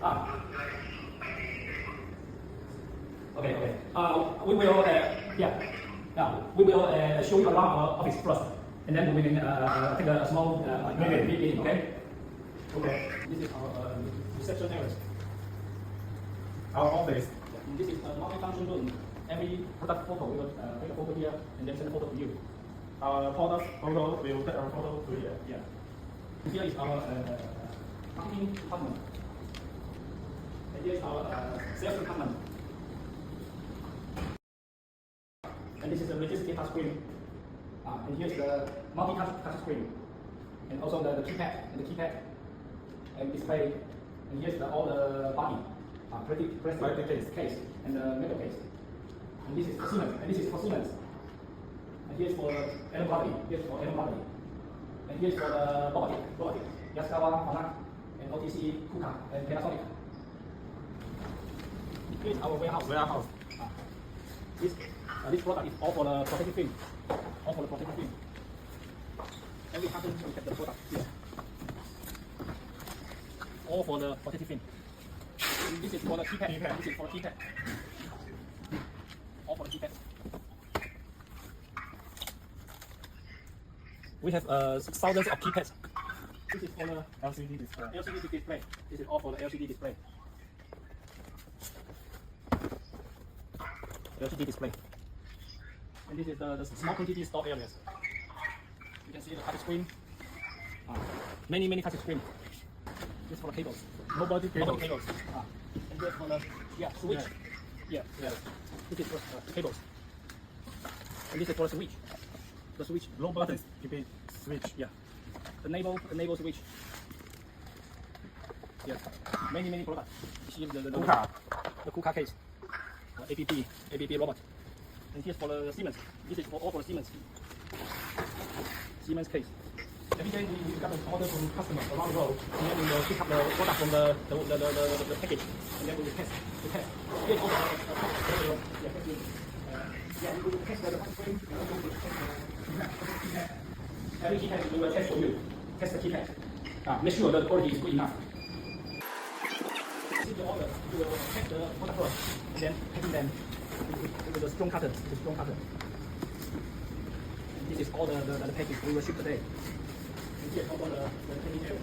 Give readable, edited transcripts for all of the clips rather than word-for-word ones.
Okay. We will we will show you around our office first, and then we will take a small meeting. Okay. This is our reception area. Our office. This is a multi-function room. Every product photo we will take a photo here and then send a photo to you. Our product photo will take our photo to here. Yeah. Here is our marketing department. And here is our sales department. And this is the electricity touch screen. And here's the multi-touch screen. And also the keypad and display. And here's all the body, plastic case and the metal case. And this is for Siemens. And this is for Siemens. And here's for air body. And here's for the robotic. Yaskawa, Fanak, and OTC, Kuka, and Panasonic. Here's our warehouse. This product is all for the protective film. Every carton we have the product here. All for the protective film. This is for the keypad. This is for the keypad. All for the keypad. We have thousands of keypads. This is for the LCD display. This is all for the LCD display. And this is the small quantity store areas. You can see the touch screen. Many touch screen. This is for the cables. Nobody cables. And this for the switch. Yeah. This is for the cables. And this is for the switch. The switch. Low button. Keep switch. Yeah. The naval switch. Yeah. Many products. You see the Kuka case. ABB robot. And here's for the Siemens. This is all for the Siemens case. Every day we got an order from customers around the world, and then we will pick up the product from the package, and then we will test. Here's all the we will test the frame. Every keypad we will test for you. Test the keypad. Make sure the quality is good enough. Receive the order, you will check the product first, and then packing them with a strong cutter. This is all the package we will ship today. And here all the packing area.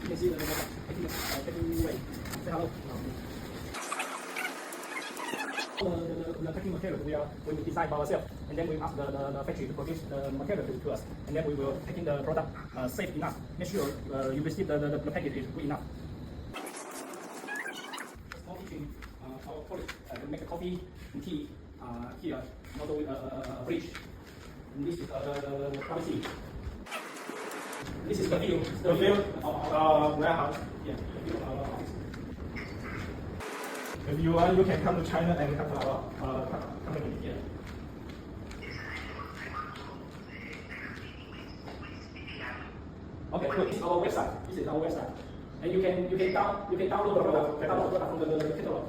You can see the packing way. Say hello. The packing material we will design by ourselves, and then we ask the factory to produce the material to us, and then we will packing the product safe enough. Make sure you receive the package is good enough. Our colleagues make a coffee and tea here, not with a fridge. And this is the privacy. This is the view. of our warehouse. Yeah, the view of our office. If you want, you can come to China and come to our company. Yeah. Okay, good. This is our website. And you can download the product from the catalog.